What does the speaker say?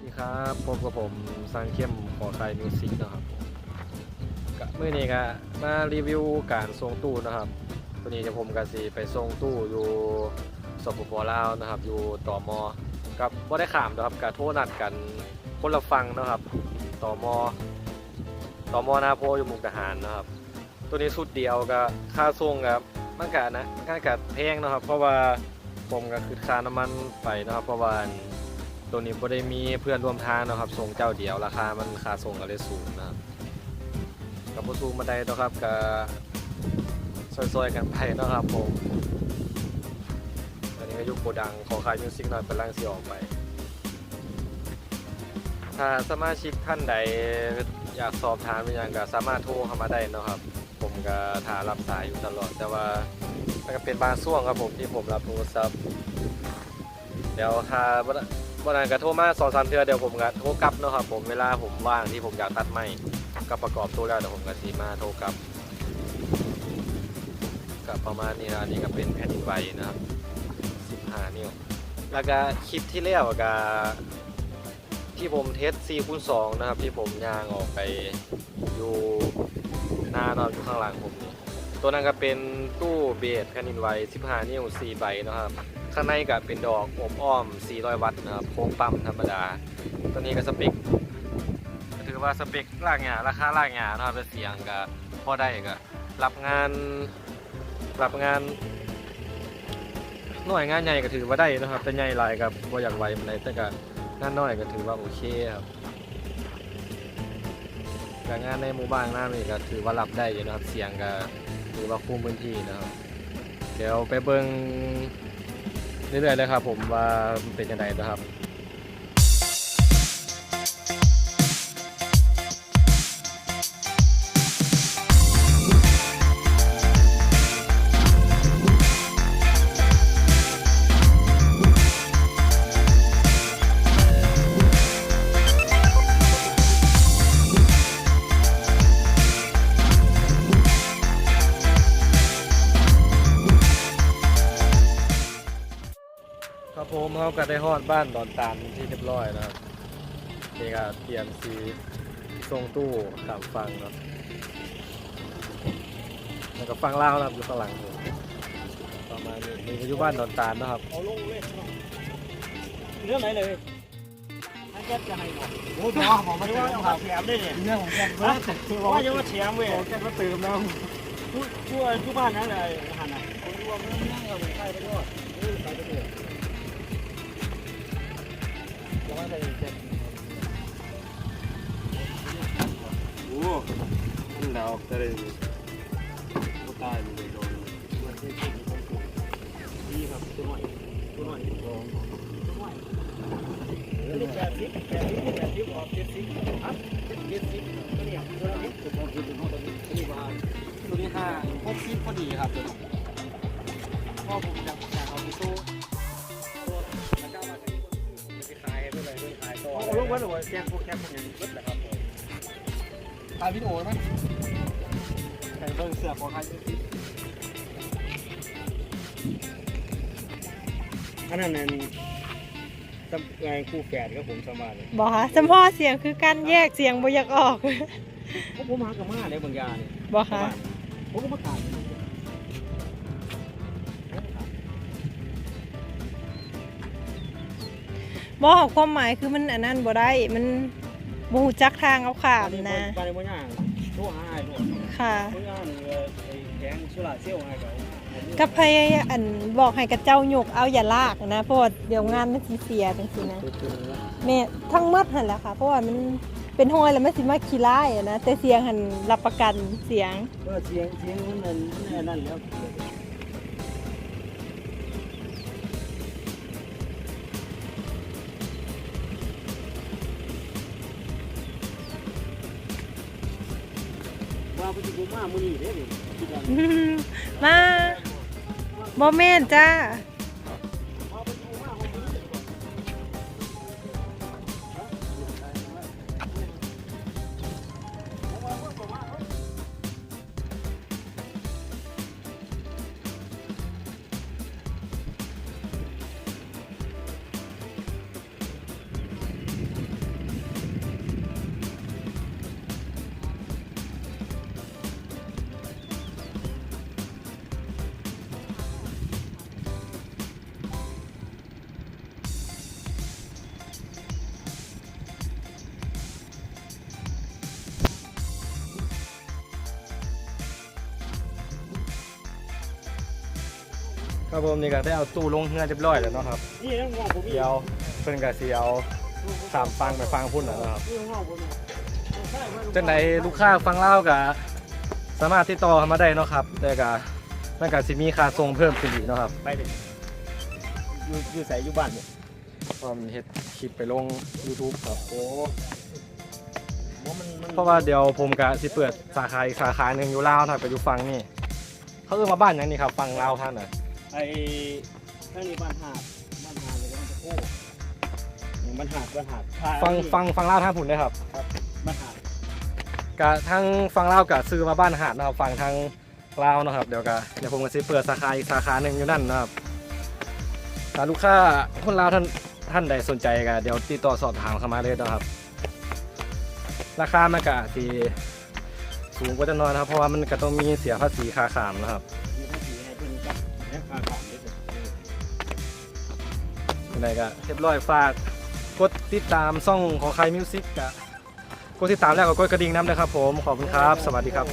นี่ครับพบกับผมสร้างเข้มขอคายมิวสิกนะครับกับเมื่อนี้ก็มารีวิวการทรงตู้นะครับตัวนี้จะผมก็สิไปทรงตู้อยู่สปปลาวนะครับอยู่ต่อมอกับบ่ได้ขามนะครับกับโทรนัดกันคนละฟังนะครับต่อมอนาโพอยู่มุกดาหารนะครับตัวนี้สุดเดียวก็ค่าทรงครับมันก็แพงนะครับเพราะว่าผมก็คือค่าน้ำมันไปนะครับเพราะว่าตัวนี้บ่ได้มีเพื่อนร่วมทางนะครับส่งเจ้าเดียวราคามันค่าส่งก็เลยสูงนะครับกับบ่สูงมาได้นะครับก็ซอยๆกันไปนะครับผมตอนนี้ก็อยู่โกดังขอขายมิวสิกหน่อยเป็นร่างสิออกไปถ้าสมาชิกท่านใดอยากสอบถามอย่างก็สามารถโทรเข้ามาได้นะครับผมก็ถ้ารับสายอยู่ตลอดแต่ว่ามันก็เป็นบางช่วงครับผมที่ผมรับโทรศัพท์เดี๋ยวถ้าวันนั้นก็โทรมา2-3 เทื่อเดี๋ยวผมก็โทรกลับนะครับผมเวลาผมว่างที่ผมอยากตัดไม้ก็ประกอบตัวแล้วเดี๋ยวผมก็สีมาโทรกลับก็ประมาณนี้นะนี่ก็เป็นแผ่นดินไหวนะครับ15 นิ้วแล้วก็คลิปที่แล้วก็ที่ผมเทส 4x2 นะครับที่ผมย่างออกไปอยู่หน้านอนอยู่ข้างหลังผมนี่ตัวนั้นก็เป็นตู้เบสแผ่นดินไหว15 นิ้ว4 ใบนะครับข้างในก็เป็นดอกอบอ้อม400 วัตต์นะครับโค้งปั๊มธรรมดาตัวนี้ก็สเปคถือว่าสเปคล่างหยาราคาล่างหยานะครับเป็นเสียงก็พอได้ก็รับงานหน่วยงานใหญ่ก็ถือว่าได้นะครับแต่ใหญ่หลายกับว่าอยากไวมันได้แต่ก็งานน้อยก็ถือว่าโอเคครับการงานในหมู่บ้านน้านี่ก็ถือว่ารับได้อยู่นะครับเสียงก็ถือว่าคุ้มพื้นที่นะครับเดี๋ยวไปเบิ่งเรื่อยๆเลยครับผมว่าเป็นยังไงนะครับครับผมเขาก็ได้ฮอดบ้านดอนตาลที่เรียบร้อยนะครับนี่ก็เตรียมซีทรงตู้ตามฟังเนาะแล้วก็ฟังเล่านะครับอยู่ข้างหลังผมประมาณนี้มีอยู่บ้านดอนตาลนะครับเอาลงเลยเรื่องไหนเลยให้แกจะให้หมดโอ้ยผมไม่ได้ว่าเอาแถมได้เนี่ยเรื่องของแกว่าจะว่าแถมเว้ยแกมาเติมแล้วช่วยบ้านนั่นเลยหันอ่ะคนรวมนั่งเอาไปใส่ไปด้วยใส่ไปด้วยจะว่าใส่แกโอ้มันดาวแต่เลยก็ตายเลยโดนมันที่ดีครับตัวหน่อยลองตัวหน่อย80ออก70ครับ70ตัวนี้ตัวนี้ตัวนี้ว่าตัวนี้60พอดีครับพ่อผมอยากเอาไปสู้แล้วก็มาจะไปขายไปเลยขายต่อลูกวัดหรือว่าแกงพวกอย่างนี้วัดแหละครับขายวิดีโอไหมใส่เบิ้งเสือของใครอันนั้นไงคู่แฝดก็ผมสมาเลยบอกค่ะจำพ่อเสียงคือการแยกเสียงบ่อยากออกผมมากับมาในบางยาเนี่ยบอกค่ะผมก็มาขายบอกความหมายคือมันอันนั้นบ่ได้มันบ่ฮู้จักทางเอาขามนะไปในบางยาทั่วหายทั่วค่ะบางยาเนี่ยแข็งสุราเซี่ยวหายกับพยายามบอกให้กับเจ้าหยกเอาอย่าลากนะเพราะว่าเดี๋ยวงานมันสิเสียจังซี่นะแม่ทั้งหมดหั่นแหละค่ะเพราะว่ามันเป็นห้อยแล้วมันสิมาขี้ร้ายนะแต่เสียงหันรับประกันเสียงเสียงมันนั่นแล้วว่าไปดูมามื้อนี้เด้อมาบ่แม่นจ้า ครับผมนี่ก็ได้เอาตู้ลงเฮือนเรียบร้อยแล้วเนาะครับ นี่น้องผม เดี๋ยวเพิ่นก็สิเอาสามฟังไปฟังพุ่นแล้วนะครับ นี่น้องผม จังใดลูกค้าฟังเล่าวก็สามารถติดต่อเข้ามาได้เนาะครับแต่ก็มันก็สิมีค่าส่งเพิ่มขึ้นอีกเนาะครับ ไปดิอยู่ใส่อยู่บ้านเนี่ย เพราะมันเฮ็ดคลิปไปลง YouTube ครับ โอ้มัน เพราะว่าเดี๋ยวผมก็สิเปิดสาขาอีกสาขาหนึงอยู่ลาวถ้าไปอยู่ฝั่งนี่เขาเอิ้นมาบ้านหยังนี่ครับฝั่งลาวท่านน่ะ ไอ้ท่านนี้บ้านหาดเลยบ้านตะโก้อย่างบ้านหาด ฝั่งลาวท่านพุ่นได้ครับ บ้านหาด ก็ทั้งฝั่งลาวก็ซื้อมาบ้านหาดนะครับฝั่งทางลาวเนาะครับเดี๋ยวผมก็สิเปิดสาขาอีกสาขาหนึงอยู่นั่นนะครับถ้าลูกค้าคนลาวท่านใดสนใจก็เดี๋ยวติดต่อสอบถามเข้ามาเลยนะครับ ราคามันก็สิสูงกว่าจะน้อยนะครับ เพราะว่ามันก็ต้องมีเสียภาษีค่าขามนะครับ มีภาษีให้เพิ่นกับเนี่ยค่าผ่านได้เลย ยังไงก็เรียบร้อยฝากกดติดตามช่องของใครมิวสิกกะกดติดตามแล้วก็กดกระดิ่งน้ำนะครับผมขอบคุณครับ สวัสดีครับ